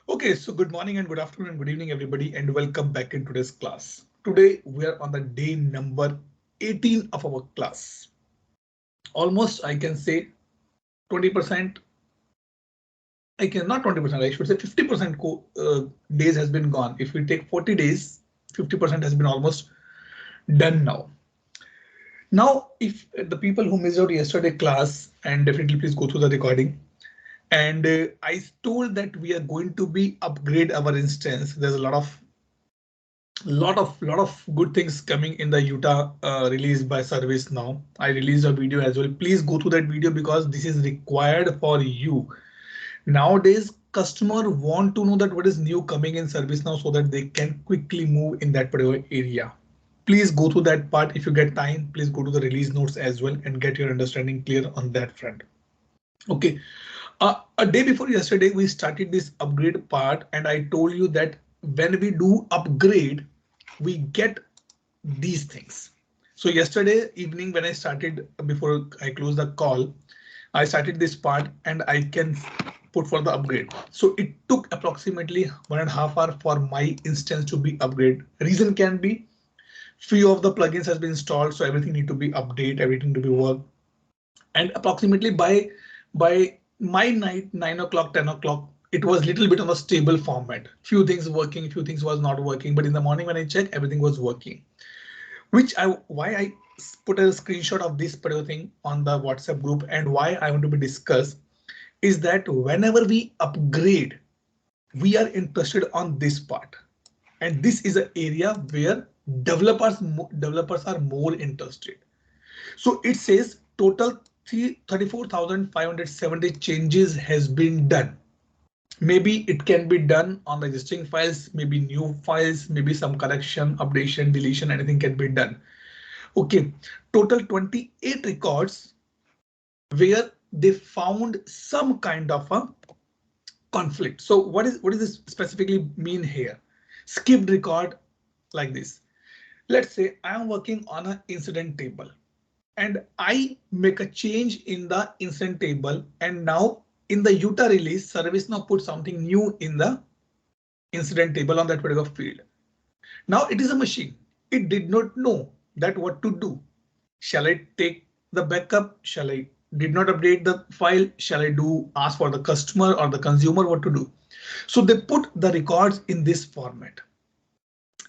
Okay, so good morning and good afternoon and good evening, everybody, and welcome back in today's class. Today we are on the day number 18 of our class. Almost, I can say 20%. I can not 20%. I should say 50% days has been gone. If we take 40 days, 50% has been almost done now. Now, if the people who missed out yesterday class, and definitely please go through the recording. And I told that we are going to be upgrade our instance. There's a lot of good things coming in the Utah release by service now. I released a video as well. Please go through that video because this is required for you. Nowadays, customer want to know that what is new coming in service now so that they can quickly move in that particular area. Please go through that part. If you get time, please go to the release notes as well and get your understanding clear on that front. Okay. A day before yesterday, we started this upgrade part, and I told you that when we do upgrade, we get these things. So yesterday evening, when I started, before I closed the call, I started this part and I can put for the upgrade. So it took approximately 1.5 hours for my instance to be upgraded. Reason can be few of the plugins has been installed, so everything need to be updated, everything to be worked. And approximately by my night 9 o'clock 10 o'clock, it was little bit on a stable format. Few things working, few things was not working, but in the morning when I checked, everything was working. Why I put a screenshot of this particular thing on the WhatsApp group and why I want to be discussed is that whenever we upgrade, we are interested on this part, and this is an area where developers are more interested. So it says total 34,570 changes has been done. Maybe it can be done on the existing files, maybe new files, maybe some correction, updation, deletion, anything can be done. Okay, total 28 records where they found some kind of a conflict. So what does this specifically mean here? Skipped record like this. Let's say I am working on an incident table and I make a change in the incident table, and now in the Utah release, service now put something new in the incident table on that particular field. Now it is a machine. It did not know that what to do. Shall I take the backup? Shall I did not update the file? Shall I do ask for the customer or the consumer what to do? So they put the records in this format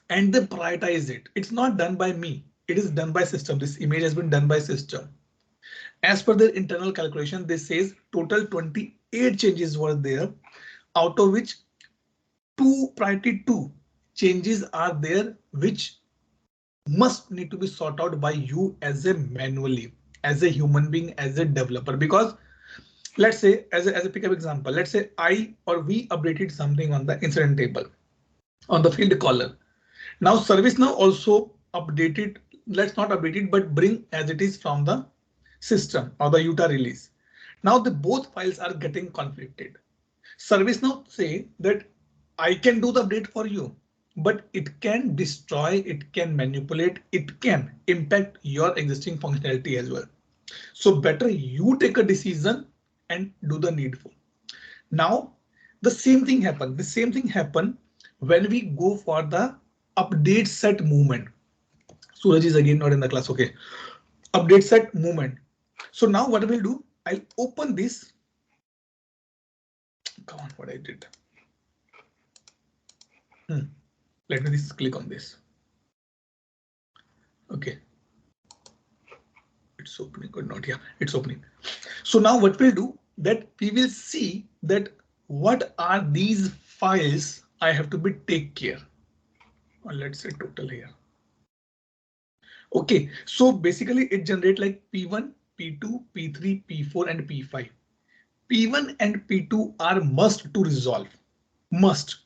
and they prioritize it. It's not done by me. It is done by system. This image has been done by system. As per their internal calculation, this says total 28 changes were there, out of which priority 2 changes are there, which must need to be sought out by you as a manually, as a human being, as a developer. Because let's say, as a pickup example, let's say I or we updated something on the incident table on the field caller. Now ServiceNow also updated, let's not update it, but bring as it is from the system or the Utah release. Now the both files are getting conflicted. ServiceNow say that I can do the update for you, but it can destroy, it can manipulate, it can impact your existing functionality as well. So better you take a decision and do the needful. Now the same thing happen. The same thing happen when we go for the update set movement. Suraj is again not in the class. Okay, update set movement. So now what I will do, I'll open this. Come on, what I did. Let me just click on this. Okay, it's opening or not? Yeah, it's opening. So now what we'll do that we will see that what are these files I have to be take care. Or let's say total here. Okay, so basically it generate like P1, P2, P3, P4 and P5. P1 and P2 are must to resolve. Must.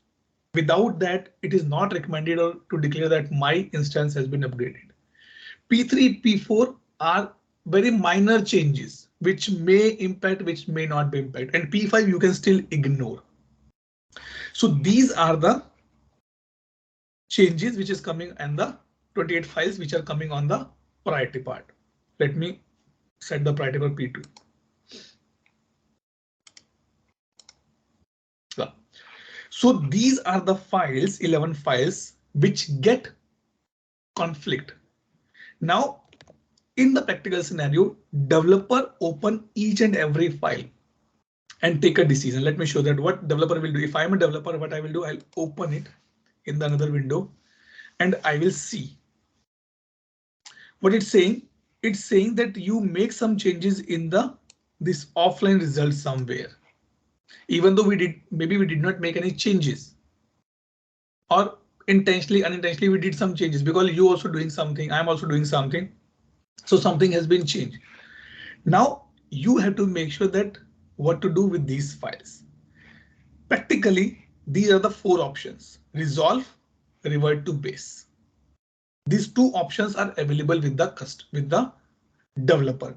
Without that, it is not recommended or to declare that my instance has been upgraded. P3, P4 are very minor changes which may impact, which may not be impact, and P5 you can still ignore. So these are the changes which is coming and the 28 files which are coming on the priority part. Let me set the priority for P2. So these are the files, 11 files, which get conflict. Now, in the practical scenario, developer open each and every file and take a decision. Let me show that what developer will do. If I'm a developer, what I will do, I'll open it in the another window and I will see what it's saying. It's saying that you make some changes in this offline result somewhere, even though maybe we did not make any changes, or intentionally, unintentionally, we did some changes because you also doing something, I'm also doing something. So something has been changed. Now you have to make sure that what to do with these files. Practically, these are the four options: resolve, revert to base. These two options are available with the developer.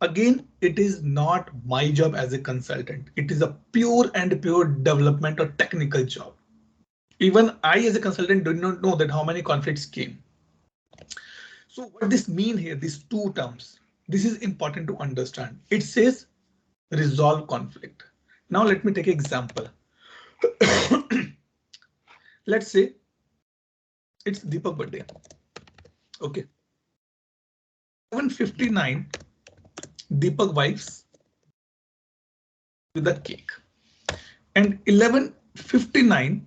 Again, it is not my job as a consultant. It is a pure and pure development or technical job. Even I as a consultant do not know that how many conflicts came. So what this mean here, these two terms, this is important to understand. It says resolve conflict. Now let me take an example. Let's say it's Deepak birthday. Okay. 7:59, Deepak wives with a cake. And 11:59,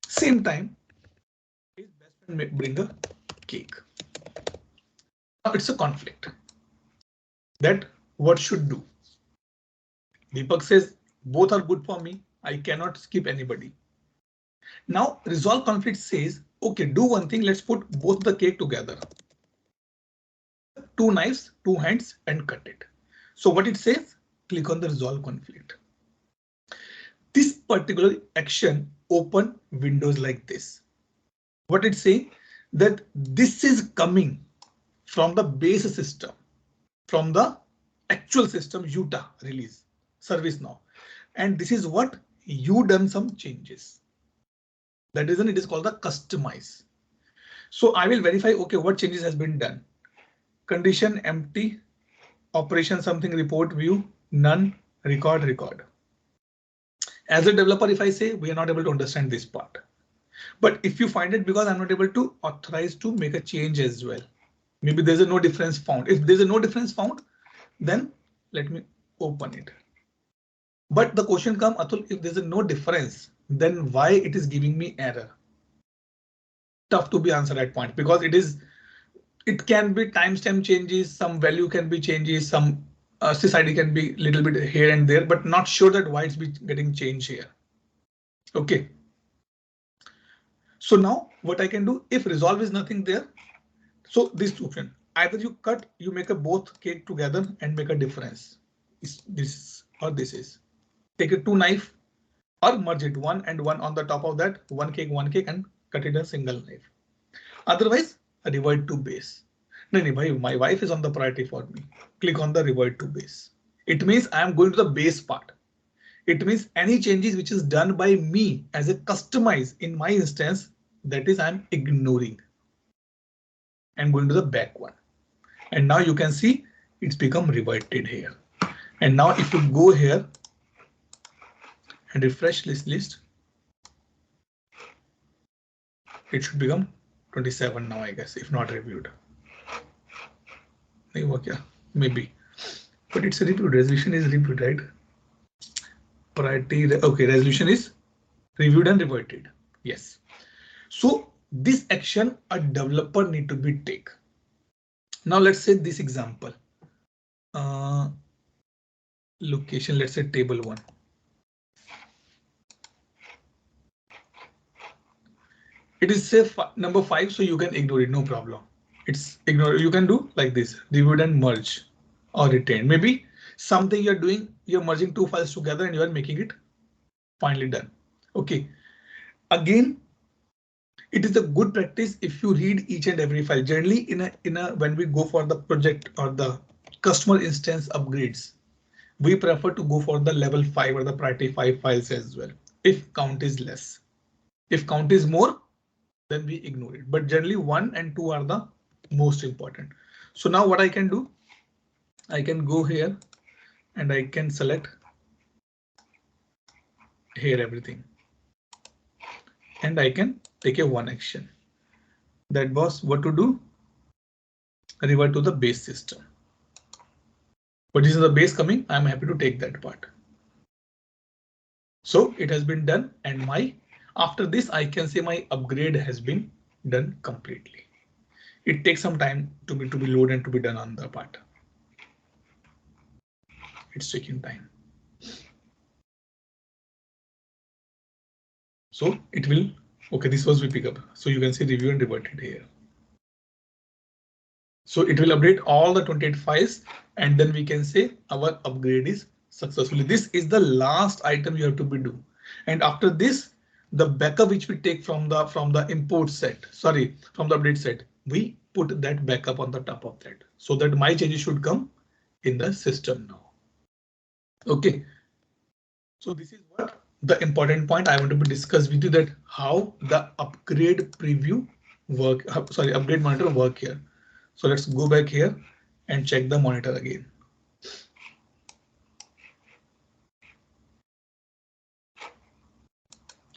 same time, his best friend may bring a cake. Now it's a conflict. That what should do? Deepak says both are good for me. I cannot skip anybody. Now resolve conflict says, okay, do one thing. Let's put both the cake together. Two knives, two hands, and cut it. So what it says, click on the resolve conflict. This particular action open windows like this. What it say that this is coming from the base system, from the actual system Utah release service now. And this is what you done some changes. That reason it is called the customize. So I will verify, okay, what changes has been done. Condition empty, operation something, report view, none, record. As a developer, if I say we are not able to understand this part, but if you find it because I'm not able to authorize to make a change as well, maybe there's a no difference found. If there's a no difference found, then let me open it. But the question comes, Atul, if there's a no difference, then why it is giving me error? Tough to be answered at point because it can be timestamp changes, some value can be changes, some SysID can be a little bit here and there, but not sure that why it's be getting changed here. Okay. So now what I can do, if resolve is nothing there, so this two option, either you cut, you make a both cake together and make a difference. This or this is take a two knife or merge it one and one on the top of that, one cake and cut it a single knife. Otherwise, revert to base. No, my wife is on the priority for me. Click on the revert to base. It means I am going to the base part. It means any changes which is done by me as a customize in my instance, that is I'm ignoring. I'm going to the back one. And now you can see it's become reverted here. And now if you go here and refresh this list, it should become 27 now, I guess, if not reviewed. Maybe, but it's a reviewed. Resolution is reviewed, right? Priority, okay, resolution is reviewed and reverted. Yes. So this action a developer need to be take. Now let's say this example. Location, let's say table 1. It is say number 5, so you can ignore it, no problem. It's ignore. You can do like this, reviewed and merge or retain. Maybe something you're doing, you're merging two files together and you are making it finally done. Okay. Again, it is a good practice if you read each and every file. Generally, when we go for the project or the customer instance upgrades, we prefer to go for the level 5 or the priority 5 files as well. If count is less, if count is more, then we ignore it. But generally 1 and 2 are the most important. So now what I can do, I can go here and I can select here everything. and I can take a one action. That was what to do. Revert to the base system. But this is the base coming. I'm happy to take that part. So it has been done, and after this I can say my upgrade has been done completely. It takes some time to be loaded and to be done on the part. It's taking time. So it will. Okay, this was we pick up. So you can see review and reverted here. So it will update all the 28 files, and then we can say our upgrade is successfully. This is the last item you have to be do. And after this, the backup which we take from the import set, from the update set, we put that backup on the top of that so that my changes should come in the system now. OK, so this is what the important point I want to be discuss with you, that how the upgrade preview work, upgrade monitor work here. So let's go back here and check the monitor again.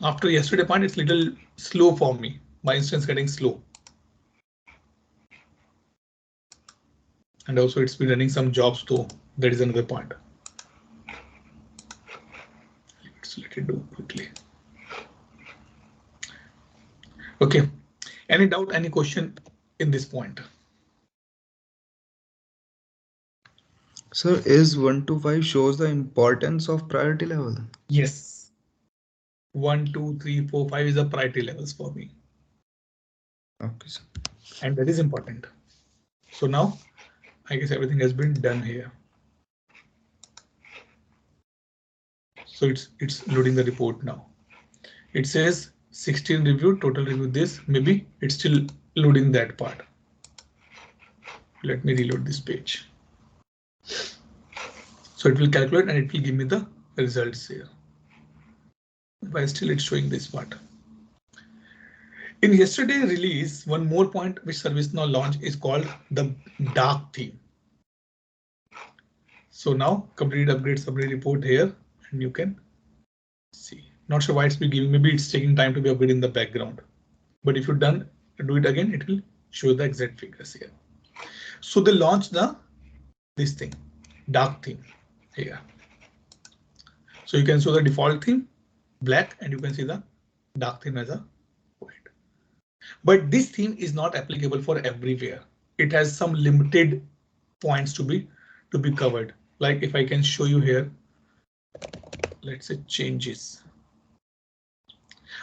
After yesterday point, it's little slow for me. My instance getting slow. And also it's been running some jobs too. That is another point. Let's let it do quickly. Okay. Any doubt, any question in this point? Sir, is 1 to 5 shows the importance of priority level? Yes. 1, 2, 3, 4, 5 is a priority levels for me. Okay, sir. And that is important. So now I guess everything has been done here. So it's loading the report now. It says 16 review, total review this, maybe it's still loading that part. Let me reload this page. So it will calculate and it will give me the results here. But still it's showing this part. In yesterday release, one more point which ServiceNow launched is called the dark theme. So now complete upgrade summary report here, and you can see. Not sure why it's been giving, maybe it's taking time to be upgraded in the background. But if you do it again, it will show the exact figures here. So they launched this thing, dark theme here. So you can show the default theme, black, and you can see the dark theme as a white. But this theme is not applicable for everywhere. It has some limited points to be covered. Like if I can show you here, let's say changes.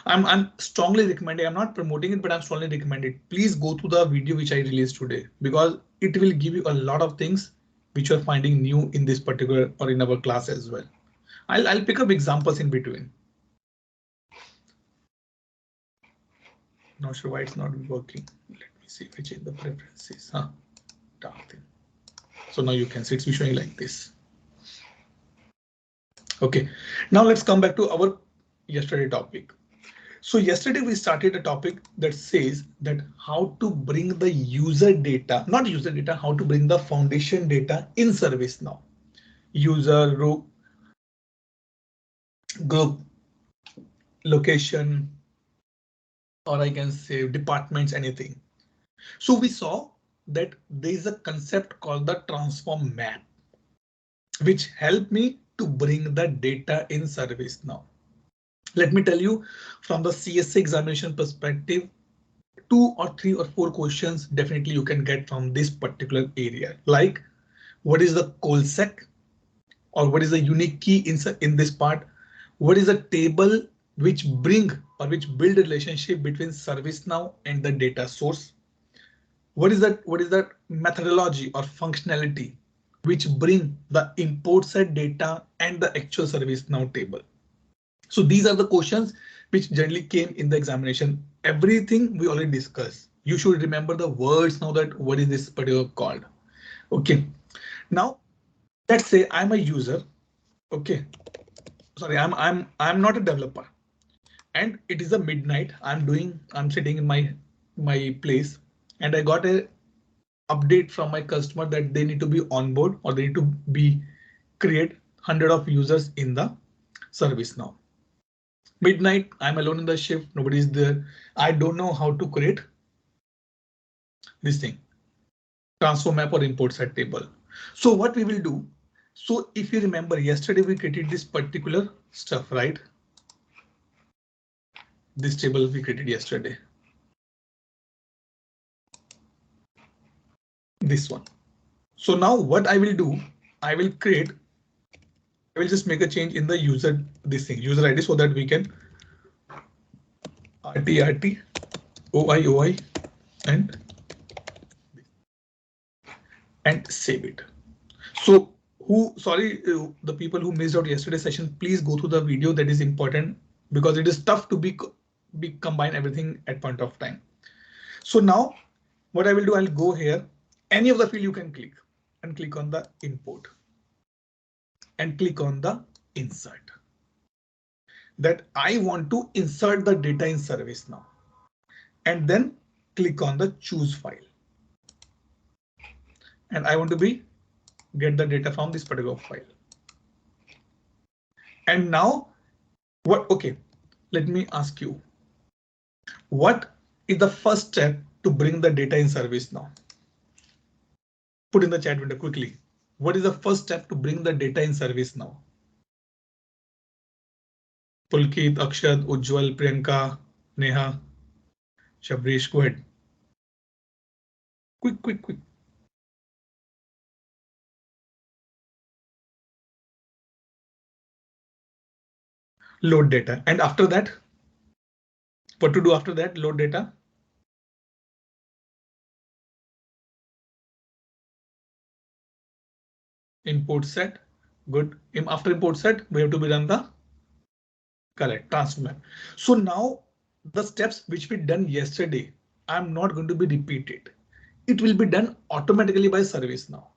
I'm strongly recommending, I'm not promoting it, but I'm strongly recommending. Please go to the video which I released today, because it will give you a lot of things which you're finding new in this particular or in our class as well. I'll pick up examples in between. Not sure why it's not working. Let me see if I change the preferences. Dark thing. So now you can see it's showing like this. OK, now let's come back to our yesterday topic. So yesterday we started a topic that says that how to bring the user data, not user data, how to bring the foundation data in ServiceNow. User, group, location, or I can say departments, anything. So we saw that there is a concept called the transform map, which helped me to bring the data in ServiceNow. Let me tell you, from the CSA examination perspective, 2 or 3 or 4 questions definitely you can get from this particular area. Like, what is the callsec, or what is the unique key in this part? What is the table which build a relationship between ServiceNow and the data source? What is that methodology or functionality which bring the import set data and the actual ServiceNow table? So these are the questions which generally came in the examination. Everything we already discussed. You should remember the words now, that what is this particular called. OK, now let's say I'm a user. OK, sorry, I'm not a developer, and it is a midnight. I'm sitting in my place, and I got a update from my customer that they need to be on board, or they need to create 100 of users in the ServiceNow. Midnight, I'm alone in the shift, nobody's there. I don't know how to create this thing, transform map or import set table. So what we will do, so if you remember yesterday we created this particular stuff, right? This table we created yesterday. This one. So now what I will do, I will just make a change in the user, this thing, user ID, so that we can RT, OI, and save it. So sorry, the people who missed out yesterday's session, please go through the video. That is important because it is tough to be combine everything at point of time. So now what I will do, I'll go here, any of the field you can click and click on the import and click on the insert. That I want to insert the data in service now, and then click on the choose file. And I want to get the data from this particular file. And now what? OK, let me ask you, what is the first step to bring the data in service now? Put in the chat window quickly. What is the first step to bring the data in service now? Pulkit, Akshat, Ujjwal, Priyanka, Neha, Shabrish, go ahead. Quick. Load data. And after that, what to do after that? Load data. Import set. Good. After import set, we have to be done the correct transfer map. So now the steps which we done yesterday, I'm not going to be repeated. It will be done automatically by service now.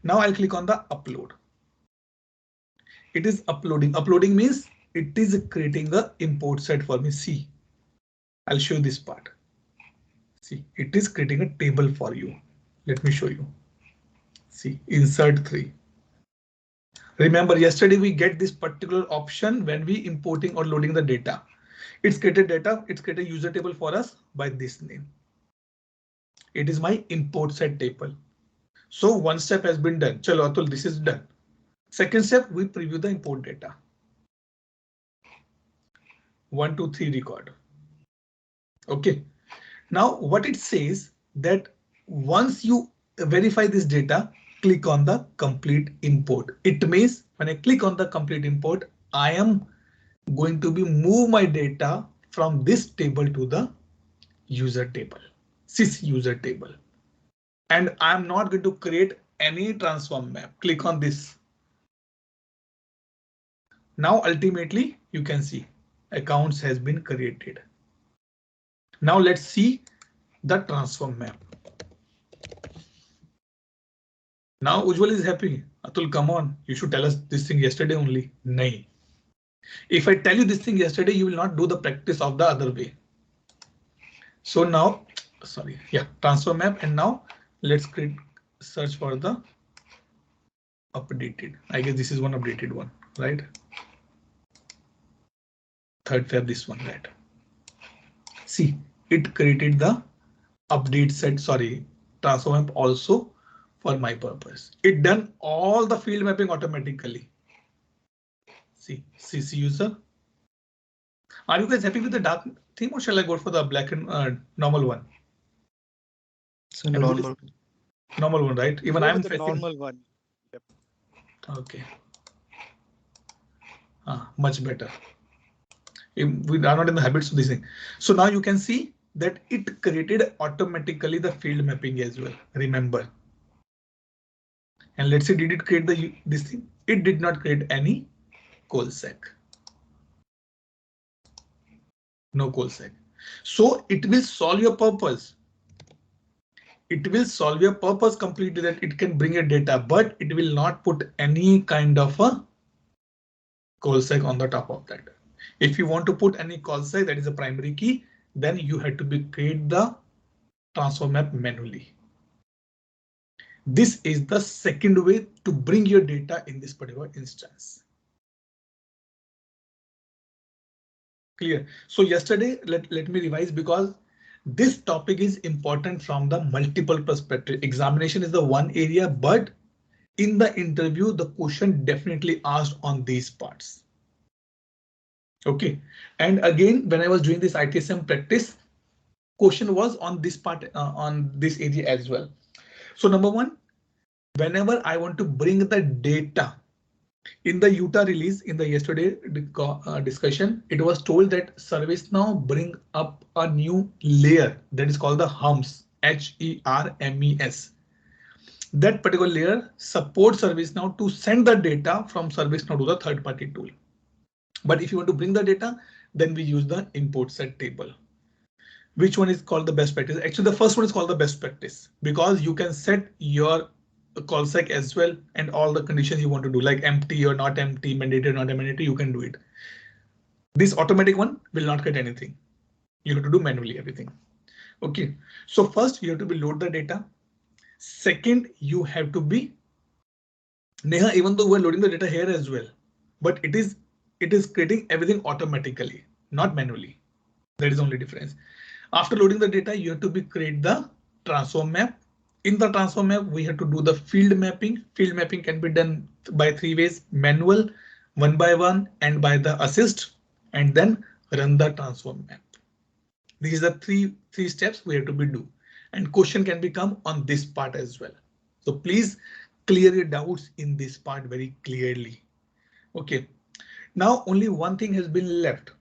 Now I'll click on the upload. It is uploading. Uploading means it is creating the import set for me. See, I'll show you this part. See, it is creating a table for you. Let me show you. See, insert 3. Remember yesterday we get this particular option when we importing or loading the data. It's created data. It's created user table for us by this name. It is my import set table. So one step has been done. Chalo Atul, this is done. Second step, we preview the import data. 1, 2, 3 record. OK. Now what it says that once you verify this data, click on the complete import. It means when I click on the complete import, I am going to be move my data from this table to the user table, sys user table. And I'm not going to create any transform map. Click on this. Now ultimately you can see accounts has been created. Now let's see the transform map. Now Ujjwal is happy. Atul, come on, you should tell us this thing yesterday only. Nahi. If I tell you this thing yesterday, you will not do the practice of the other way. So now, sorry, yeah, transfer map. And now let's search for the updated. I guess this is one updated one, right? 3rd Feb, this one, right? See, it created the update set, sorry, transfer map also for my purpose. It done all the field mapping automatically. See, CC user. Are you guys happy with the dark theme or shall I go for the black and normal one? So normal. Normal one, right? Even I'm the normal one. Yep. OK. Much better. We are not in the habits of this thing. So now you can see that it created automatically the field mapping as well. Remember. And let's see, did it create this thing? It did not create any colsec. No colsec. So it will solve your purpose. It will solve your purpose completely, that it can bring a data, but it will not put any kind of a colsec on the top of that. If you want to put any colsec, that is a primary key, then you have to create the transfer map manually. This is the second way to bring your data in this particular instance. Clear. So yesterday, let me revise because this topic is important from the multiple perspective. Examination is the one area, but in the interview, the question definitely asked on these parts. Okay. And again, when I was doing this ITSM practice, question was on this part, on this area as well. So number one, whenever I want to bring the data in the Utah release in the yesterday discussion, it was told that ServiceNow bring up a new layer that is called the HERMS, HERMES. That particular layer supports ServiceNow to send the data from ServiceNow to the third party tool. But if you want to bring the data, then we use the import set table. Which one is called the best practice? Actually, the first one is called the best practice because you can set your call sec as well and all the conditions you want to do, like empty or not empty, mandated or not mandated, you can do it. This automatic one will not get anything. You have to do manually everything. Okay, so first you have to be load the data. Second, you have to be Neha, even though we're loading the data here as well, but it is creating everything automatically, not manually. That is the only difference. After loading the data, you have to create the transform map. In the transform map, we have to do the field mapping. Field mapping can be done by three ways: manual, one by one, and by the assist, and then run the transform map. These are three steps we have to do, and question can become on this part as well. So please clear your doubts in this part very clearly. OK, now only one thing has been left.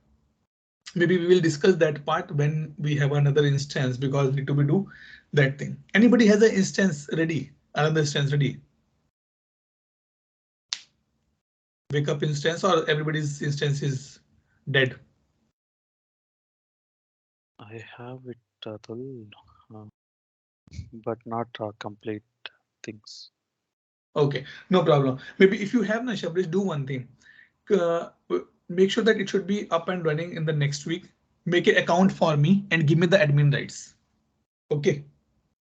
Maybe we will discuss that part when we have another instance because need to be do that thing. Anybody has an instance ready? Another instance ready? Wake up instance or everybody's instance is dead? I have it, Atul, uh, but not complete things. OK, no problem. Maybe if you have na Shabrish, do one thing. Uh, make sure that it should be up and running in the next week. Make an account for me and give me the admin rights. OK.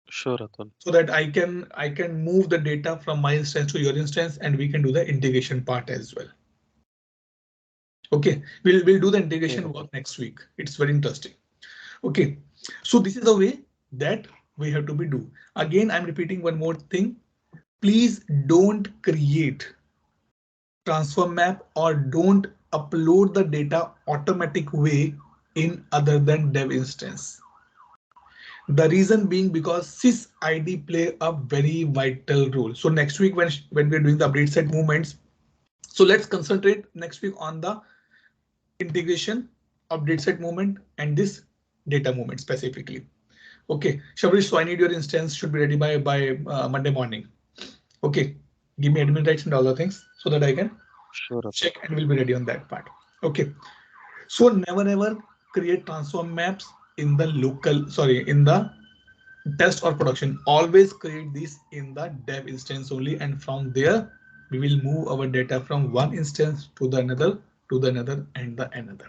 Sure, Atul. So that I can move the data from my instance to your instance and we can do the integration part as well. OK, we'll do the integration Sure, work next week. It's very interesting. OK, so this is the way that we have to be do. Again, I'm repeating one more thing. Please don't create transfer map or don't upload the data automatic way in other than dev instance. The reason being because sys ID play a very vital role. So next week when we're doing the update set movements, so let's concentrate next week on the integration, update set movement, and this data movement specifically. OK, Shabrish, so I need your instance should be ready by Monday morning. OK, give me admin rights and all the things so that I can sure, Atul. check and we'll be ready on that part. OK, so never ever create transform maps in the local, sorry, in the test or production. Always create this in the dev instance only, and from there we will move our data from one instance to the another, to the another, and the another.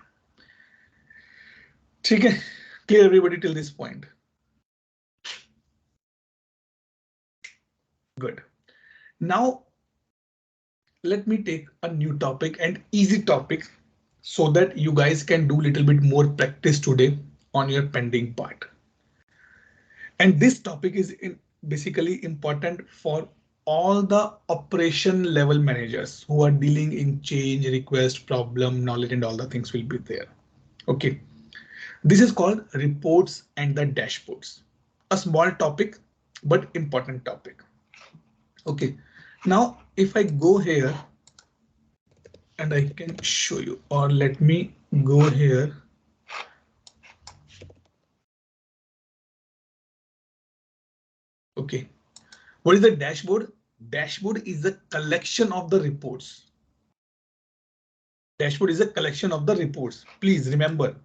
Okay, clear everybody till this point? Good. Now let me take a new topic and easy topic so that you guys can do a little bit more practice today on your pending part. And this topic is basically important for all the operation level managers who are dealing in change, request, problem, knowledge, and all the things will be there. OK, this is called reports and the dashboards. A small topic, but important topic. OK, now if I go here and I can show you, or let me go here. OK, what is the dashboard? Dashboard is a collection of the reports. Dashboard is a collection of the reports. Please remember,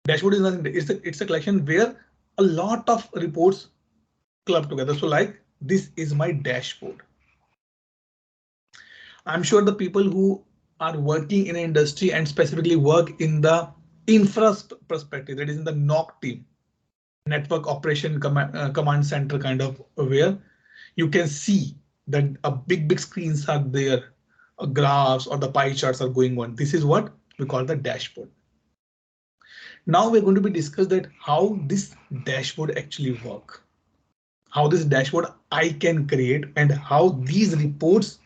dashboard is nothing. It's a collection where a lot of reports club together. So like this is my dashboard. I'm sure the people who are working in an industry and specifically work in the infra perspective, that is in the NOC team, network operation command center kind of where you can see that a big screens are there, graphs or the pie charts are going on. This is what we call the dashboard. Now we're going to be discuss that how this dashboard actually work, how this dashboard I can create and how these reports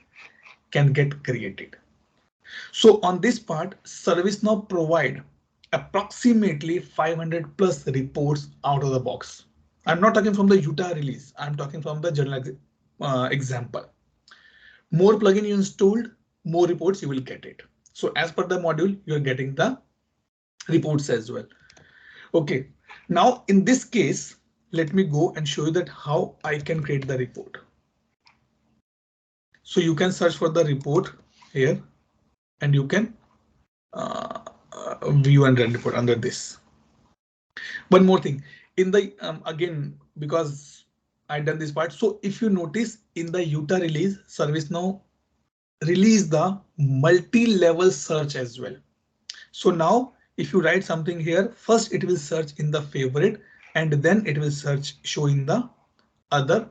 can get created. So on this part, ServiceNow provide approximately 500 plus reports out of the box. I'm not talking from the Utah release. I'm talking from the general example. More plugin you installed, more reports you will get it. So as per the module, you're getting the reports as well. Okay, now in this case, let me go and show you that how I can create the report. So you can search for the report here and you can view and run report under this. One more thing in the again, because I done this part. So if you notice in the Utah release, ServiceNow release the multi-level search as well. So now if you write something here, first it will search in the favorite and then it will search show in the other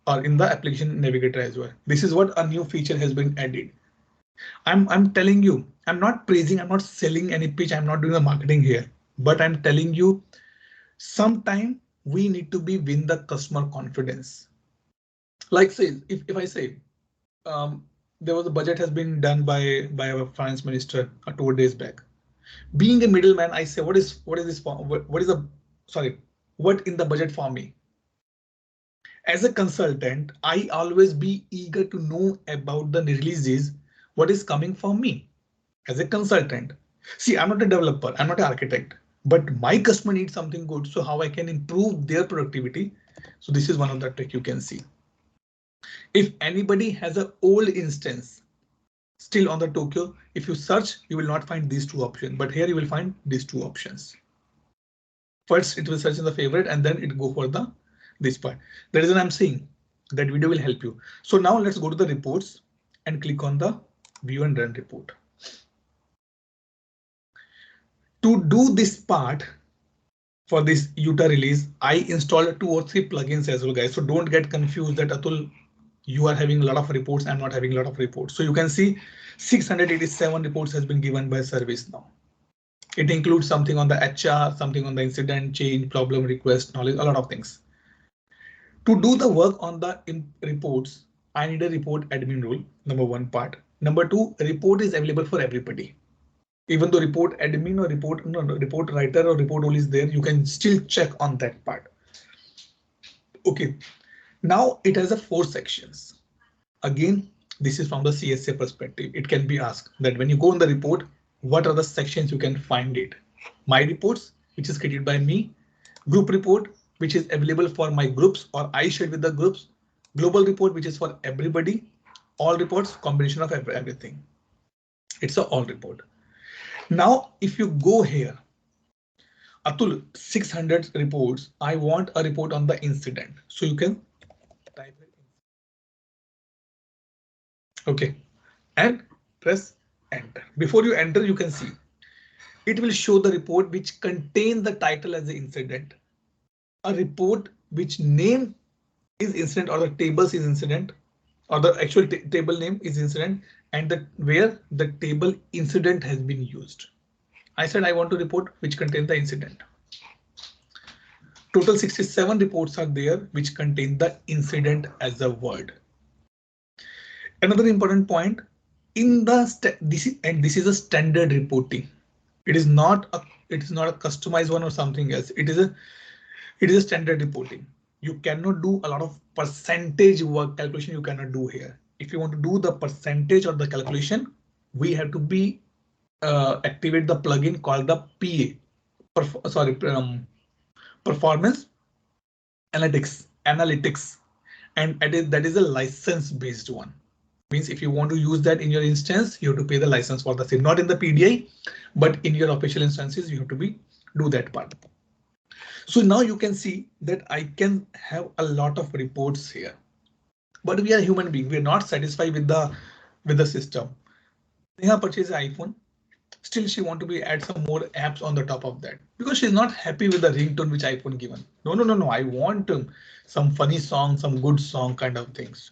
or in the application navigator as well. This is what a new feature has been added. I'm telling you, I'm not praising, I'm not selling any pitch, I'm not doing the marketing here, but I'm telling you, sometime we need to be win the customer confidence. Like say, if I say there was a budget has been done by our finance minister 2 days back. Being a middleman, I say, what is this for? What is the sorry? What in the budget for me? As a consultant, I always be eager to know about the releases, what is coming for me as a consultant. See, I'm not a developer, I'm not an architect, but my customer needs something good. So how I can improve their productivity. So this is one of the trick you can see. If anybody has an old instance still on the Tokyo, if you search, you will not find these two options, but here you will find these two options. First, it will search in the favorite and then it go for the this part. The reason I'm saying that video will help you. So now let's go to the reports and click on the view and run report. To do this part for this Utah release, I installed 2 or 3 plugins as well, guys. So don't get confused that Atul, you are having a lot of reports. I'm not having a lot of reports. So you can see 687 reports has been given by ServiceNow. It includes something on the HR, something on the incident, change, problem, request, knowledge, a lot of things. To do the work on the reports, I need a report admin rule, number 1 part. Number 2, report is available for everybody. Even though report admin or report writer or report role is there, you can still check on that part. Okay, now it has a 4 sections. Again, this is from the CSA perspective. It can be asked that when you go on the report, what are the sections you can find it? My reports, which is created by me, group report, which is available for my groups or I share with the groups, global report, which is for everybody, all reports, combination of everything. It's an all report. Now, if you go here, Atul, 600 reports, I want a report on the incident. So you can type it. Okay, and press enter. Before you enter, you can see it will show the report which contain the title as the incident, a report which name is incident or the tables is incident or the actual table name is incident and where the table incident has been used. I said I want to report which contain the incident. Total 67 reports are there which contain the incident as a word. Another important point in the this is a standard reporting. It is not a customized one or something else. It is a standard reporting. You cannot do a lot of percentage work calculation. You cannot do here. If you want to do the percentage or the calculation, we have to be activate the plugin called the performance analytics, and that is a license based one. Means if you want to use that in your instance, you have to pay the license for the same, not in the PDI, but in your official instances, you have to do that part. So now you can see that I can have a lot of reports here, but we are human beings. We are not satisfied with the system. Neha purchased an iPhone. Still, she want to be add some more apps on the top of that because she's not happy with the ringtone which iPhone given. No. I want some funny song, some good song kind of things.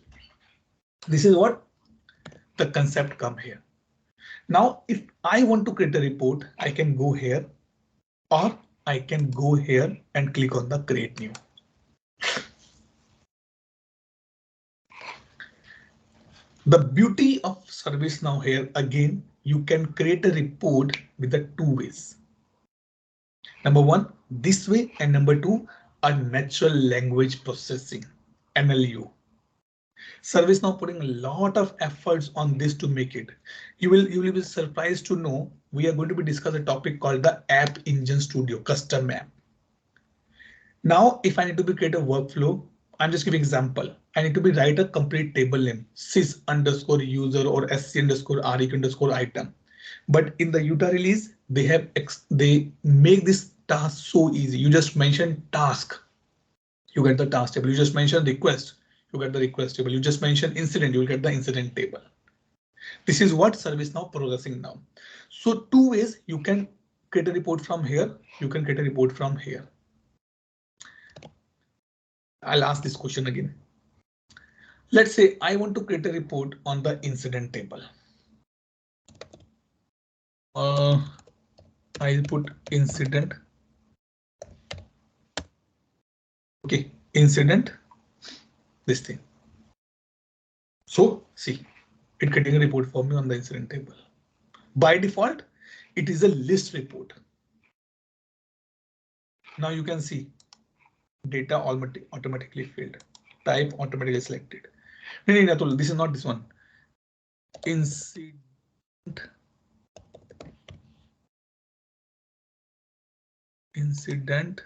This is what the concept come here. Now, if I want to create a report, I can go here or I can go here and click on the create new. The beauty of ServiceNow here, again, you can create a report with the two ways. Number one, this way, and number two, a natural language processing, NLU. ServiceNow putting a lot of efforts on this to make it. You will be surprised to know we are going to be discussing a topic called the App Engine Studio custom app. Now, if I need to be create a workflow, I'm just giving example. I need to be write a complete table name, sys underscore user or sc underscore req underscore item. But in the Utah release, they make this task so easy. You just mention task, you get the task table. You just mention request, you get the request table. You just mention incident, you will get the incident table. This is what ServiceNow progressing now. So two ways you can create a report from here. You can create a report from here. I'll ask this question again. Let's say I want to create a report on the incident table. I put incident. Okay, incident, this thing. So see, it creating a report for me on the incident table. By default, it is a list report. Now you can see data automatically filled, type automatically selected. No, this is not this one. Incident. Incident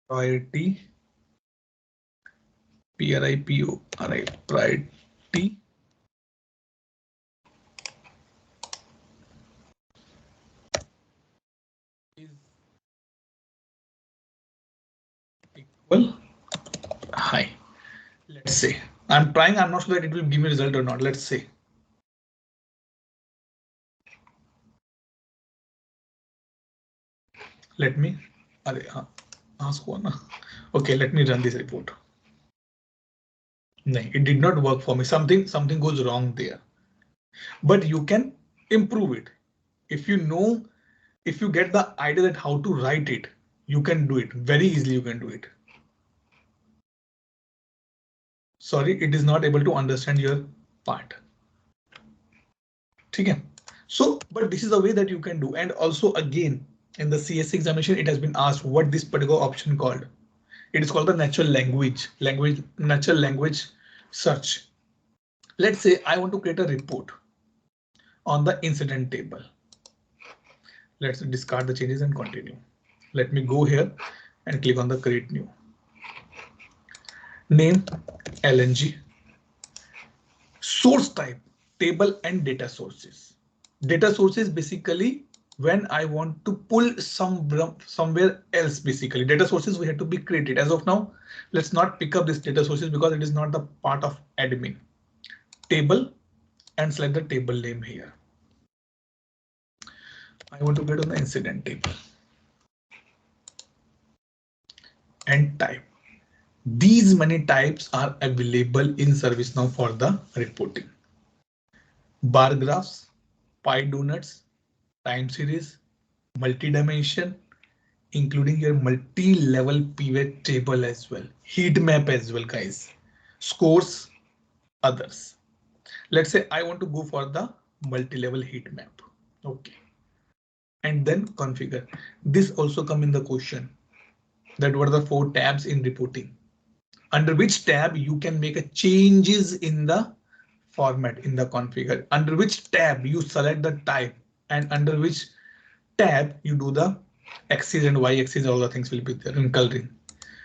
priority. PRIPORI priority. Is equal high. Let's say I'm trying. I'm not sure that it will give me result or not. Let's say. Let me ask one. Okay, let me run this report. No, it did not work for me. Something goes wrong there. But you can improve it. If you know, if you get the idea that how to write it, you can do it very easily. You can do it. Sorry, it is not able to understand your part. Okay. So, but this is a way that you can do. And also again, in the CSC examination, it has been asked what this particular option called. It is called the natural natural language search. Let's say I want to create a report on the incident table. Let's discard the changes and continue. Let me go here and click on the create new. Name LNG. Source type table and data sources. Data sources basically when I want to pull somewhere else, basically data sources we have to be created. As of now, let's not pick up this data sources because it is not the part of admin. Table and select the table name here. I want to get on the incident table and type. These many types are available in ServiceNow for the reporting. Bar graphs, pie donuts, time series, multi-dimension, including your multi-level pivot table as well, heat map as well, guys, scores, others. Let's say I want to go for the multi-level heat map. Okay. And then configure. This also come in the question that what are the 4 tabs in reporting, under which tab you can make a changes in the format in the configure, under which tab you select the type, and under which tab you do the axis and y axis, all the things will be there in coloring.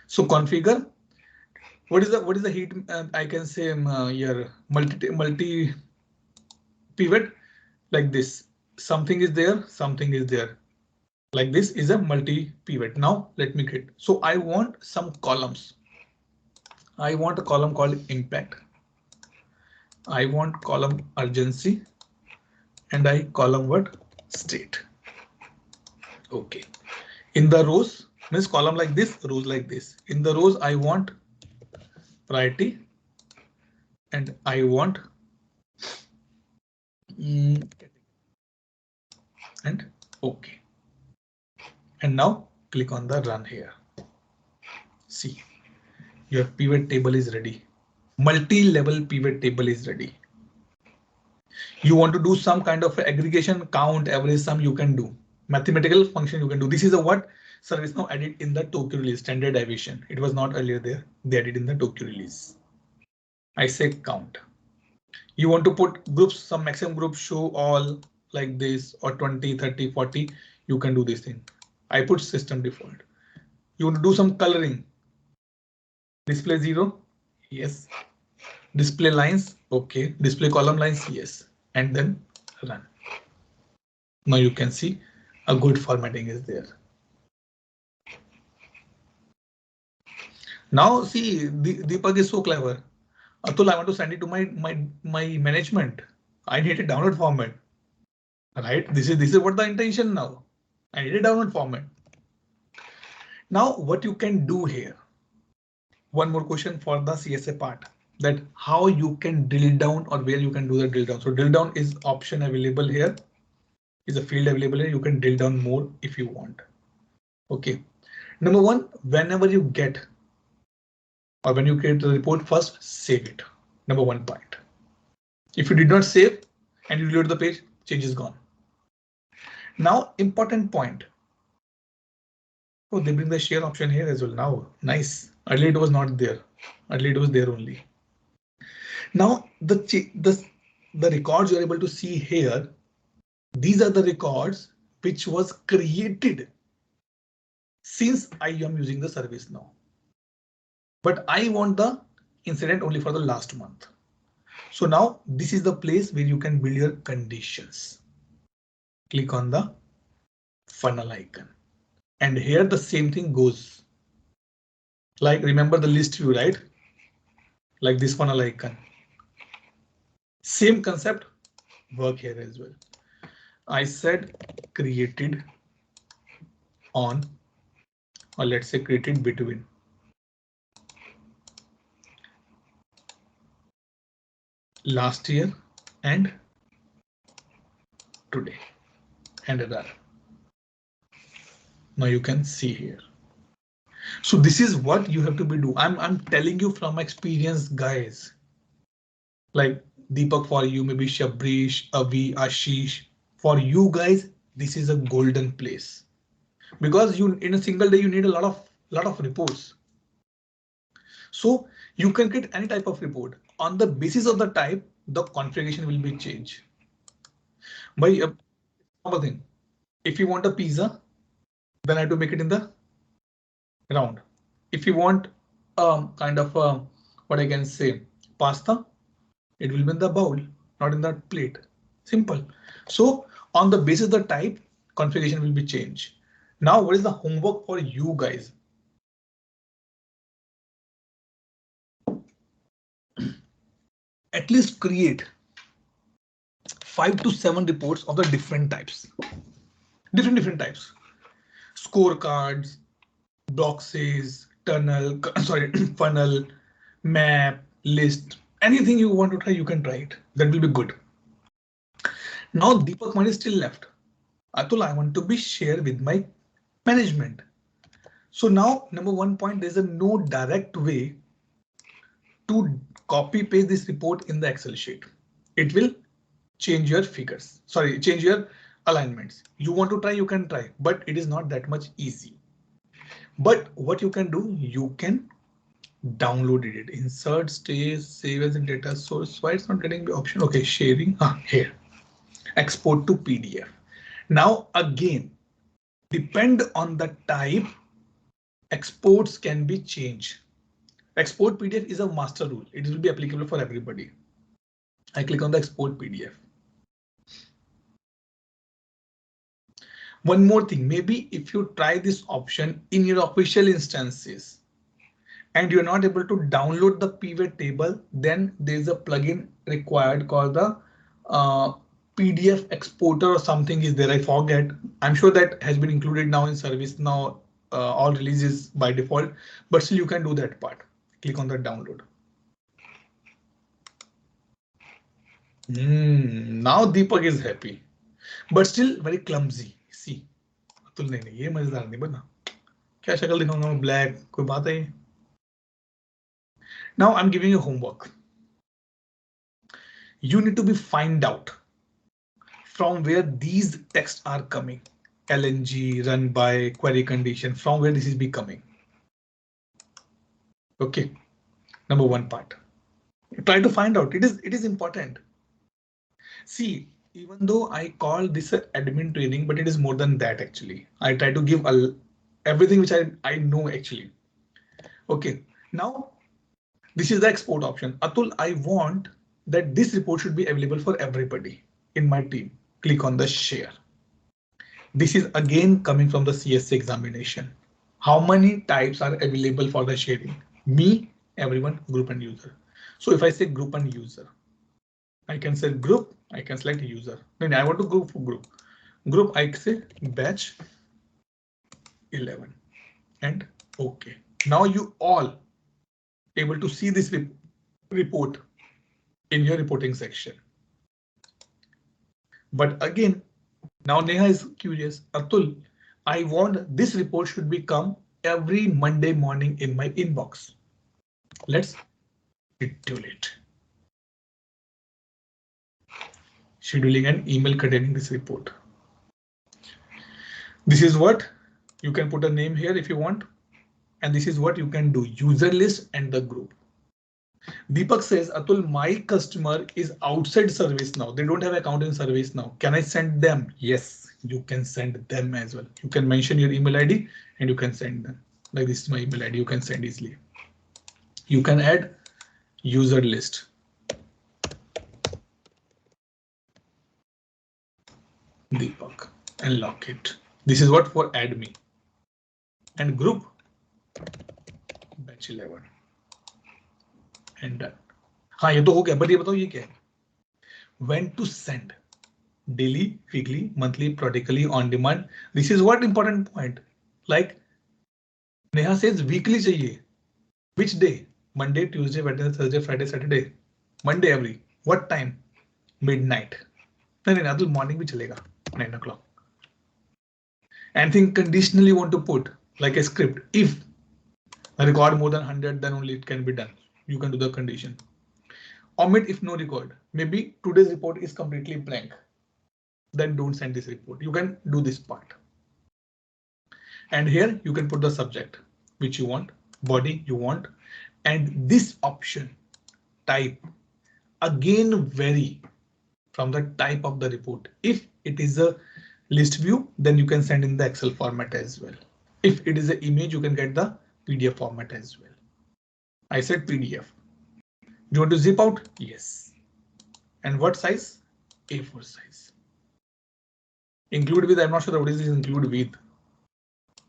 So configure. What is the heat? I can say here multi pivot like this. Something is there, something is there. Like this is a multi pivot. Now let me create. So I want some columns. I want a column called impact. I want column urgency, and I column what state. Okay. In the rows, means column like this, rows like this. In the rows, I want priority and I want And OK. And now click on the run here. See, your pivot table is ready. Multi-level pivot table is ready. You want to do some kind of aggregation, count, average sum, you can do. Mathematical function you can do. This is a what service now added in the Tokyo release, standard deviation. It was not earlier there. They added in the Tokyo release. I say count. You want to put groups, some maximum group show all like this or 20, 30, 40. You can do this thing. I put system default. You want to do some coloring. Display 0. Yes. Display lines. OK. Display column lines. Yes. And then run. Now you can see a good formatting is there. Now see, Deepak is so clever. Atul, I want to send it to my management. I need a download format. Right? This is what the intention now. I need a download format. Now what you can do here. One more question for the CSA part, that how you can drill down or where you can do the drill down. So drill down is option available here. Is a field available here. You can drill down more if you want. OK. Number one, whenever you get or when you create the report, first save it. Number one point. If you did not save and you reload the page, change is gone. Now, important point. Oh, they bring the share option here as well now. Nice. Earlier it was not there. Earlier it was there only. Now the records you're able to see here. These are the records which was created since I am using the service now. But I want the incident only for the last month. So now this is the place where you can build your conditions. Click on the funnel icon. And here the same thing goes. Like remember the list view, right? Like this funnel icon. Same concept work here as well. I said created on, or let's say created between last year and today and run. Now you can see here. So this is what you have to be do. I'm telling you from experience, guys. Like Deepak, for you, maybe Shabrish, Avi, Ashish. For you guys, this is a golden place because you in a single day you need a lot of reports. So you can create any type of report on the basis of the type. The configuration will be changed. By normal thing. If you want a pizza, then I have to make it in the round. If you want kind of what I can say pasta, it will be in the bowl, not in the plate. Simple. So on the basis of the type, configuration will be changed. Now, what is the homework for you guys? At least create 5 to 7 reports of the different types. Different types. Scorecards, boxes, tunnel, sorry, funnel, map, list. Anything you want to try, you can try it. That will be good. Now Deepak one is still left. Atul, I want to be shared with my management. So now number one point, there's a no direct way to copy paste this report in the Excel sheet. It will change your figures. Sorry, change your alignments. You want to try, you can try, but it is not that much easy. But what you can do, you can download it. Insert, stays, save as a data source. Why it's not getting the option? Okay, sharing here. Export to PDF. Now again, depend on the type, exports can be changed. Export PDF is a master rule. It will be applicable for everybody. I click on the export PDF. One more thing, maybe if you try this option in your official instances and you're not able to download the pivot table, then there's a plugin required called the PDF exporter or something is there. I forget. I'm sure that has been included now in service now, all releases by default, but still you can do that part. Click on the download. Now Deepak is happy, but still very clumsy. See, Atul नहीं ये मजेदार नहीं बना. क्या शक्ल दिखाऊंगा मैं black कोई बात है. Now I'm giving you homework. You need to be find out from where these texts are coming. LNG, run by, query condition, from where this is becoming. Okay, number one part. Try to find out. It is important. See, even though I call this an admin training, but it is more than that actually. I try to give everything which I know actually. Okay, now this is the export option. Atul, I want that this report should be available for everybody in my team. Click on the share. This is again coming from the CSC examination. How many types are available for the sharing? Me, everyone, group and user. So if I say group and user, I can say group, I can select user. Then I want to go for group. Group, I say batch 11 and OK. Now you all able to see this report in your reporting section. But again, now Neha is curious. Atul, I want this report should become every Monday morning in my inbox. Let's schedule it. Scheduling an email containing this report. This is what you can put a name here if you want. And this is what you can do, user list and the group. Deepak says, Atul, my customer is outside service now. They don't have account in service now. Can I send them? Yes, you can send them as well. You can mention your email ID and you can send them. Like this is my email ID, you can send easily. You can add user list. Deepak and lock it. This is what for add me. And group batch 11. And done. हाँ ये तो हो गया, but ये बताओ ये क्या है? When to send? Daily, weekly, monthly, periodically, on demand. This is what important point. Like Neha says weekly चाहिए. Which day? Monday, Tuesday, Wednesday, Thursday, Friday, Saturday. Monday every. What time? Midnight. नहीं Atul morning भी चलेगा 9 o'clock. Anything conditional you want to put like a script. If a record more than 100, then only it can be done. You can do the condition. Omit if no record. Maybe today's report is completely blank. Then don't send this report. You can do this part. And here you can put the subject which you want, body you want, and this option type again vary from the type of the report. If it is a list view, then you can send in the Excel format as well. If it is an image, you can get the PDF format as well. I said PDF. Do you want to zip out? Yes. And what size? A4 size. Include with, I'm not sure what is this include with,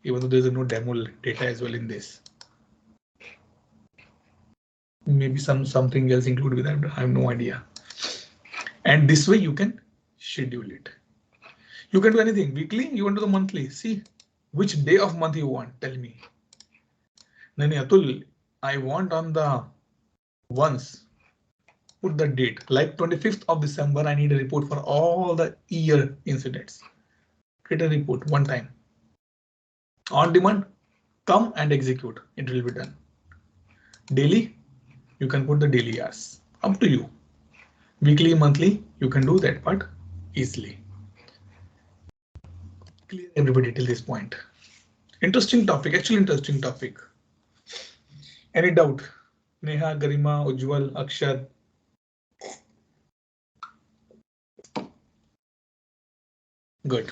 even though there's no demo data as well in this. Maybe something else include with, I have no idea. And this way you can schedule it. You can do anything weekly, you want to do the monthly. See which day of month you want. Tell me. Nani Atul, I want on the once. Put the date like 25th of December. I need a report for all the year incidents. Create a report one time. On demand, come and execute. It will be done. Daily, you can put the daily hours. Up to you. Weekly, monthly, you can do that part easily. Clear everybody till this point. Interesting topic, actually interesting topic. Any doubt? Neha, Garima, Ujjwal, Akshar. Good.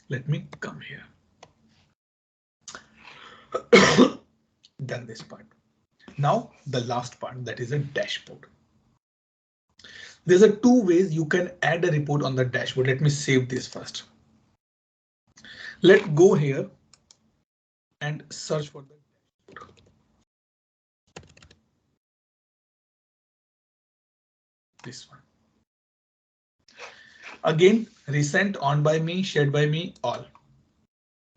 Let me come here. Done this part. Now the last part, that is a dashboard. There's a two ways you can add a report on the dashboard. Let me save this first. Let's go here and search for the dashboard. This one. Again, recent, on by me, shared by me, all.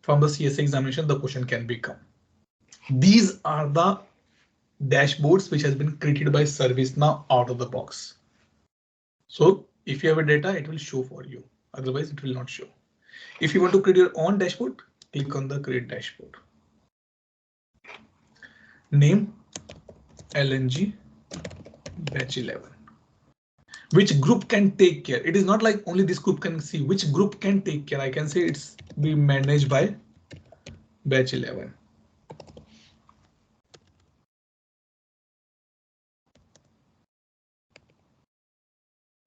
From the CSA examination, the question can become. These are the dashboards which has been created by ServiceNow out of the box. So if you have a data, it will show for you. Otherwise, it will not show. If you want to create your own dashboard, click on the create dashboard. Name LNG batch 11. Which group can take care? It is not like only this group can see which group can take care. I can say it's be managed by batch 11.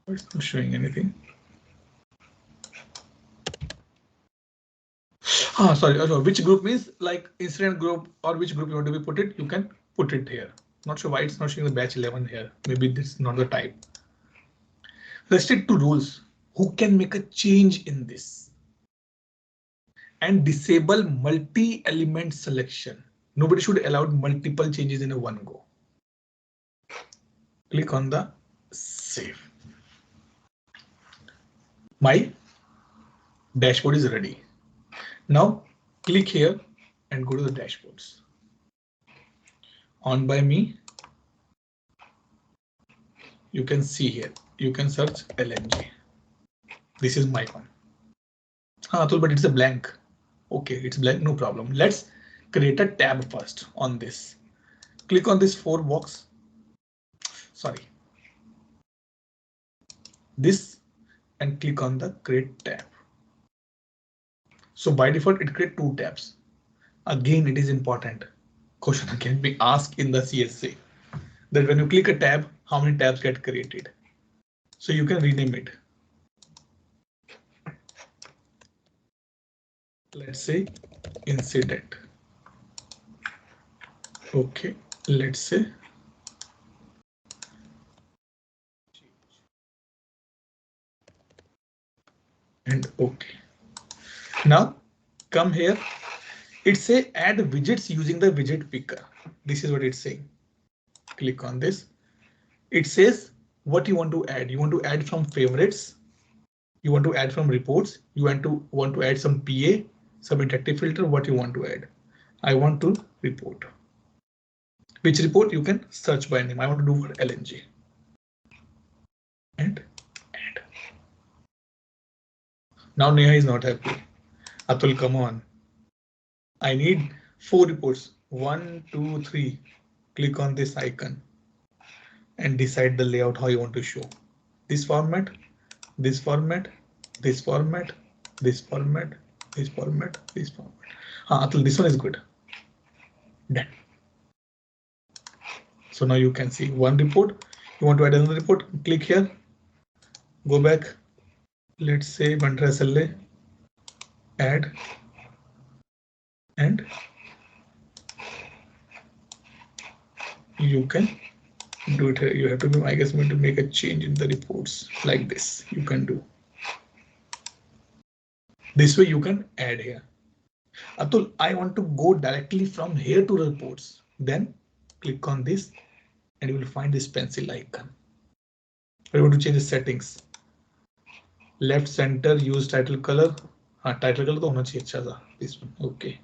It's not showing anything. Sorry. Which group means like incident group or which group you want to be put it, you can put it here. Not sure why it's not showing the batch 11 here. Maybe this is not the type. Restrict to rules. Who can make a change in this? And disable multi-element selection. Nobody should allow multiple changes in a one go. Click on the save. My dashboard is ready. Now click here and go to the dashboards. On by me. You can see here. You can search LNG. This is my one. But it's a blank. Okay, it's blank, no problem. Let's create a tab first on this. Click on this 4 box. Sorry. This and click on the create tab. So by default, it creates 2 tabs. Again, it is important. Question can be asked in the CSA that when you click a tab, how many tabs get created? So you can rename it. Let's say incident. Okay, let's say and okay. Now come here. It say add widgets using the widget picker. This is what it's saying. Click on this. It says what you want to add. You want to add from favorites. You want to add from reports. You want to add some PA, some interactive filter. What you want to add? I want to report. Which report you can search by name. I want to do for LNG. And add. Now Neha is not happy. Atul, come on. I need 4 reports. 1, 2, 3. Click on this icon and decide the layout how you want to show. This format, this format, this format, this format, this format, this format. Atul, this one is good. Done. So now you can see one report. You want to add another report, click here, go back. Let's say Mantra SLA, add, and you can do it here. You have to be, I guess, going to make a change in the reports like this. You can do this way. You can add here. Atul, I want to go directly from here to reports. Then click on this and you will find this pencil icon. I want to change the settings. Left center, use title color. Title color तो होना चाहिए अच्छा सा. This one, okay.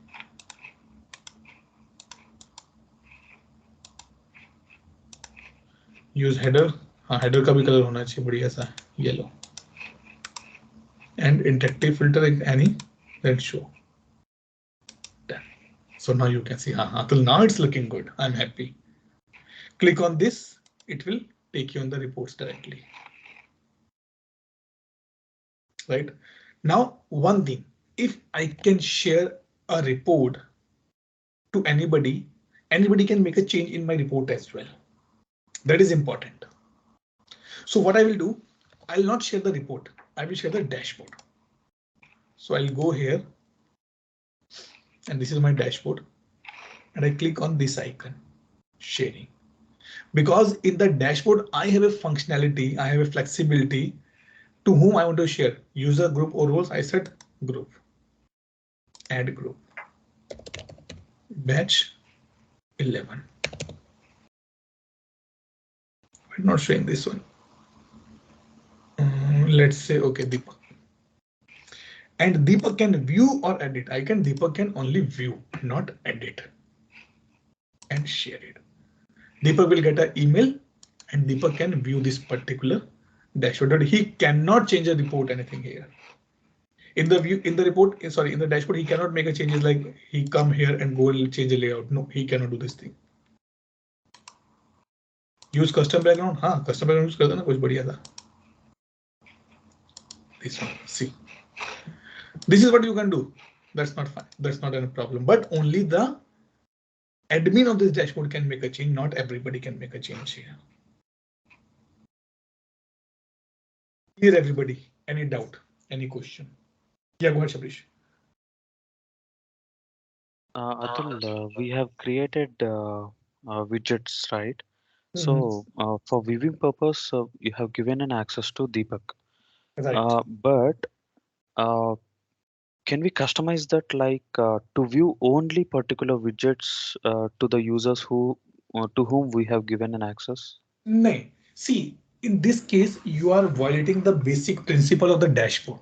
Use header. Header का भी color होना चाहिए बढ़िया सा yellow. And interactive filter any, then show. Done. So now you can see. Till now it's looking good. I'm happy. Click on this. It will take you on the reports directly. Right now, one thing, if I can share a report to anybody, anybody can make a change in my report as well. That is important. So what I will do, I'll not share the report. I will share the dashboard. So I'll go here and this is my dashboard and I click on this icon, sharing. Because in the dashboard, I have a functionality, I have a flexibility to whom I want to share. User, group or roles. I said group. Add group. Batch 11. I'm not showing this one. Let's say okay, Deepak. And Deepak can view or edit. Deepak can only view, not edit. And share it. Deepak will get an email and Deepak can view this particular dashboard. He cannot change a report anything here. In the view, in the report, sorry, in the dashboard, he cannot make a changes like he come here and go change the layout. No, he cannot do this thing. Use custom background. हाँ, custom background use कर देना कुछ बढ़िया था. This one, see. This is what you can do. That's not fine. That's not a problem. But only the admin of this dashboard can make a change. Not everybody can make a change here. Clear, everybody? Any doubt? Any question? Yeah, go ahead, Shabrish. Atul, we have created widgets, right? Mhm. So for viewing purpose, you have given an access to Deepak. Right. But uh, can we customize that like to view only particular widgets to the users who to whom we have given an access? No. See, in this case, you are violating the basic principle of the dashboard.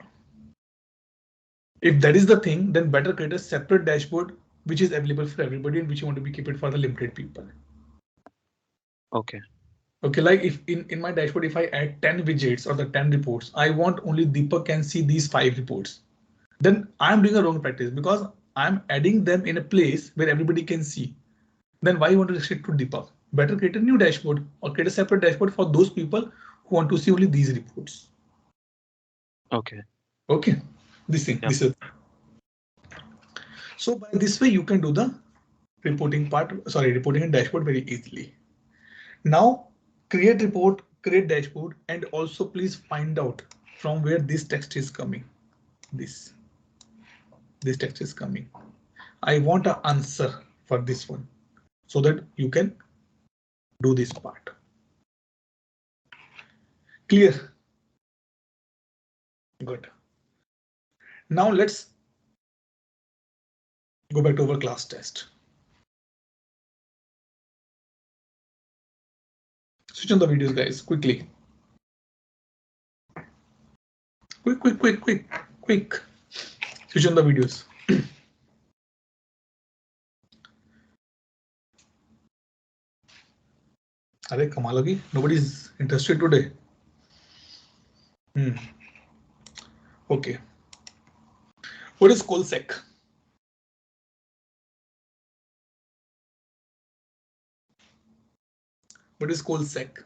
If that is the thing, then better create a separate dashboard which is available for everybody and which you want to be keep it for the limited people. Okay. Okay, like if in my dashboard, if I add 10 widgets or the 10 reports, I want only Deepak can see these 5 reports. Then I'm doing a wrong practice because I'm adding them in a place where everybody can see. Then why you want to restrict to Deepak? Better create a new dashboard or create a separate dashboard for those people who want to see only these reports. Okay. Okay, this thing, Yeah. this is. So by this way, you can do the reporting part, sorry, reporting and dashboard very easily. Now create report, create dashboard, and also please find out from where this text is coming. This text is coming. I want an answer for this one so that you can do this part. Clear? Good. Now let's go back to our class test. Switch on the videos, guys, quickly. Quick. Switch on the videos. Are कमाल होगी? Nobody's interested today. Okay. What is COLSEC? What is COLSEC?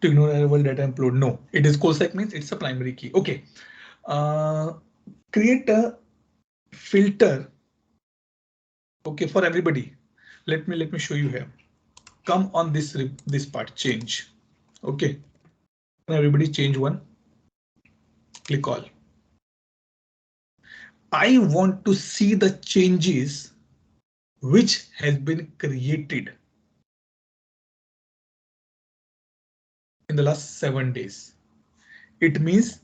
To ignore available data upload. No, it is COLSEC means it's a primary key. Okay. Create a filter. Okay, for everybody. Let me show you here. Come on this part, change. Okay. Everybody change one. Click all. I want to see the changes which has been created in the last 7 days. It means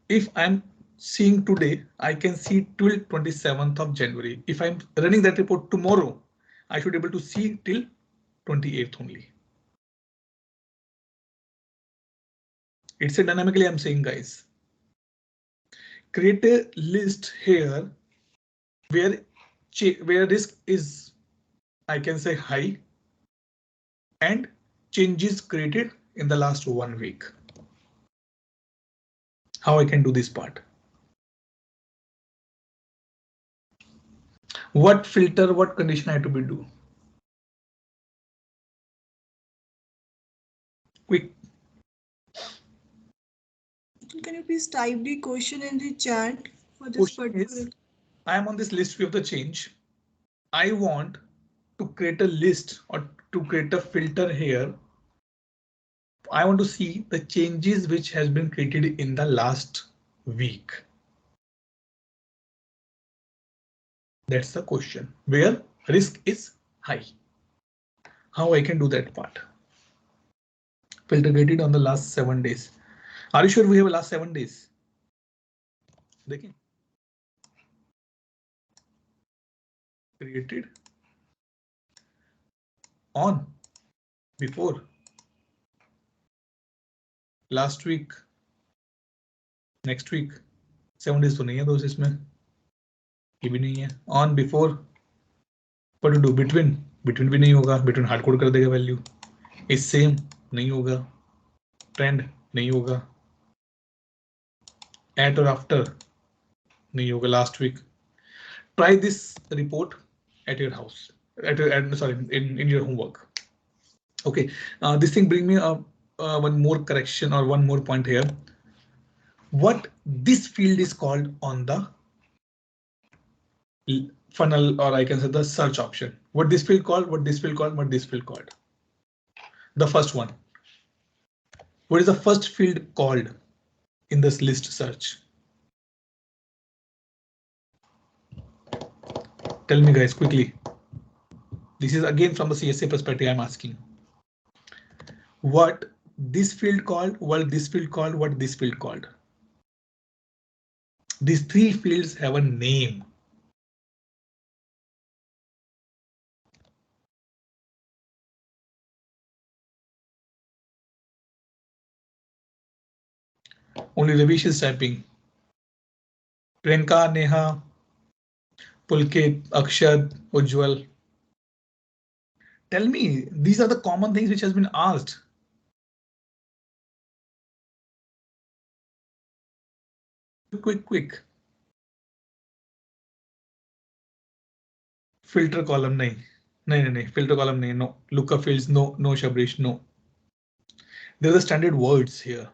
if I'm seeing today, I can see till 27th of January. If I'm running that report tomorrow, I should be able to see till 28th only. It's a dynamically I'm saying, guys. Create a list here where risk is, I can say, high and changes created in the last 1 week. How I can do this part? What filter, what condition I have to be do? Quick. Can you please type the question in the chat for this particular? I am on this list view of the change. I want to create a list or to create a filter here. I want to see the changes which has been created in the last week. That's the question, where risk is high. How I can do that part? Filter created on the last 7 days. Are you sure we have last 7 days? देखें, created on, before, last week, next week, 7 days तो नहीं है दोस्त इसमें, ये भी नहीं है. On, before, what to do, between, between भी नहीं होगा, between hard code कर देगा वैल्यू. is same नहीं होगा, trend नहीं होगा, at or after नहीं होगा, last week. Try this report at your house, sorry, in your homework. Okay, this thing bring me one more correction or one more point here. What this field is called on the funnel, or I can say the search option. What this field called, what this field called, what this field called. The first one. What is the first field called in this list search? Tell me guys quickly. This is again from the CSA perspective I'm asking. What this field called, what this field called, what this field called. These three fields have a name. Only Ravish is typing. Priyanka, Neha, Pulkit, Akshad, Ujjwal. Tell me, these are the common things which has been asked. Quick. Filter column, nahi. Filter column, nahi. No. Lookup fields, no. No, Shabrish, no. There are the standard words here.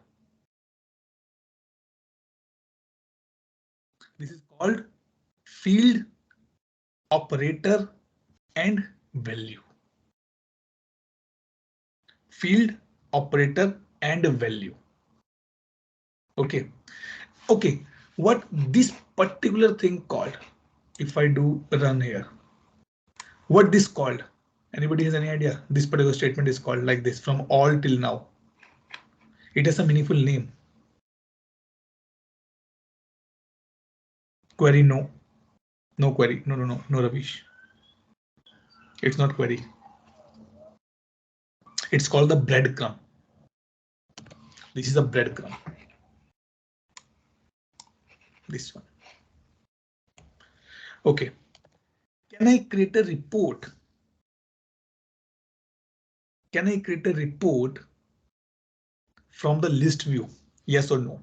This is called field, operator, and value. Field, operator, and value. Okay. What this particular thing called? If I do run here, what this called? Anybody has any idea? This particular statement is called like this from all till now. It has a meaningful name. Query, no. No query. No, Ravish. It's not query. It's called the breadcrumb. This is a breadcrumb. This one. Okay. Can I create a report? Can I create a report from the list view? Yes or no?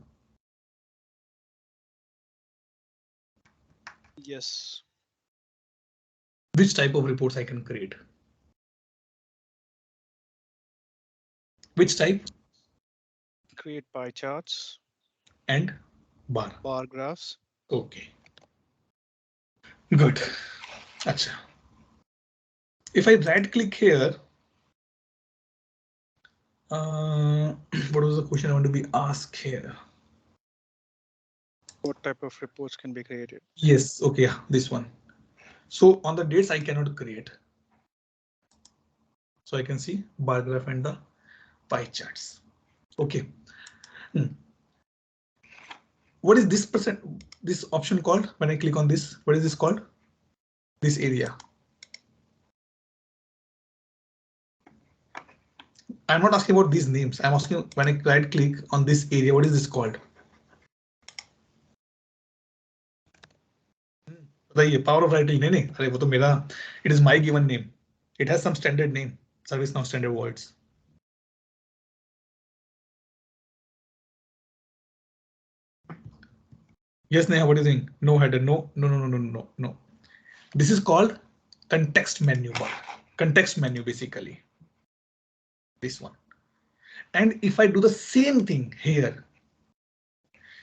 Yes. Which type of reports I can create? Which type? Create pie charts And bar graphs. Okay. Good. Achha. If I right click here, what was the question I want to be asked here? What type of reports can be created? Yes. Okay. Yeah, this one. So on the dates I cannot create. So I can see bar graph and the pie charts. Okay. What is this option called? When I click on this, what is this called? This area. I'm not asking about these names. I'm asking when I right click on this area, what is this called? The power of writing. It is my given name. It has some standard name. ServiceNow standard words. Yes, Neha, what do you think? No header. No. This is called context menu bar. Context menu basically. This one. And if I do the same thing here,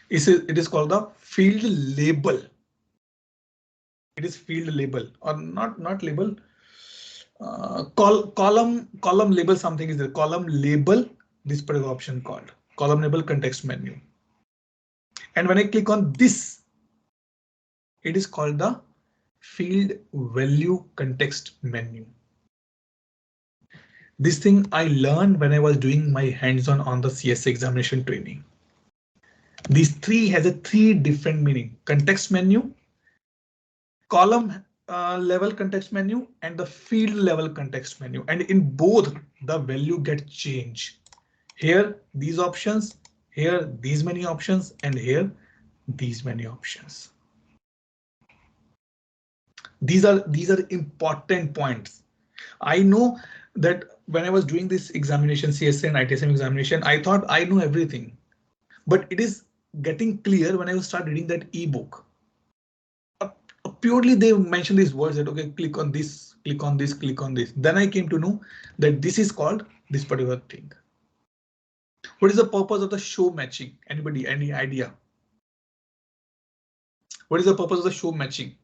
it is called the field label. It is field label or not label. Column label something is there. Column label, this particular option called column label context menu. And when I click on this, it is called the field value context menu. This thing I learned when I was doing my hands-on on the CSA examination training. These three has a three different meaning: context menu, column level context menu, and the field level context menu. And in both, the value get changed. Here these options, here these many options, and here these many options. These are important points. I know that when I was doing this examination, CSA and ITSM examination, I thought I knew everything, but it is getting clear when I start reading that ebook. Purely they mention these words that okay, click on this, click on this, click on this. Then I came to know that this is called this particular thing. What is the purpose of the show matching? Anybody, any idea? What is the purpose of the show matching?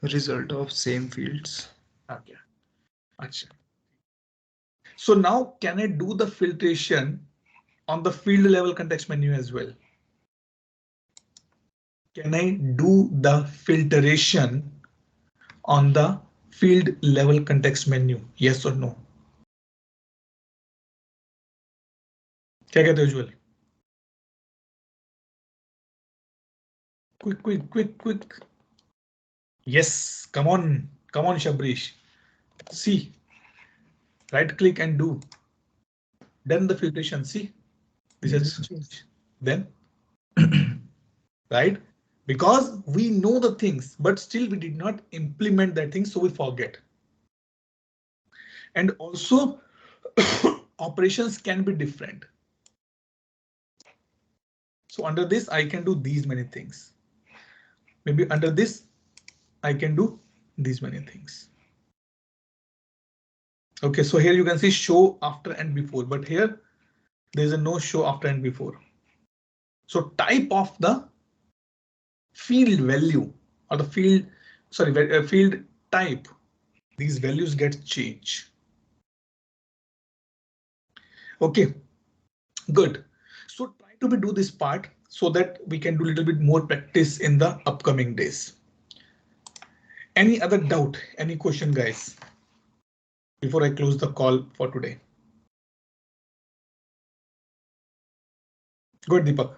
Result of same fields. Okay. Achha. So now can I do the filtration on the field level context menu as well? Can I do the filtration on the field level context menu? Yes or no? क्या कहते हो उज्ज्वल? Quick. Yes, come on, Shabrish. See, right click and do. Then the filtration. See, this has been changed. Then, right? Because we know the things, but still we did not implement that thing, so we forget. And also, operations can be different. So under this, I can do these many things. Maybe under this, I can do these many things. Okay, so here you can see show after and before, but here there is a no show after and before. So type of the field value or the field, sorry, field type, these values get changed. Okay, good. So try to do this part so that we can do a little bit more practice in the upcoming days. Any other doubt, any question, guys, before I close the call for today? Good, Deepak.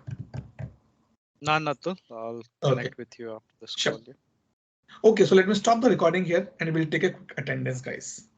None, Atul. I'll connect with you after this Sure. call. Yeah. Okay, so let me stop the recording here and we'll take a quick attendance, guys.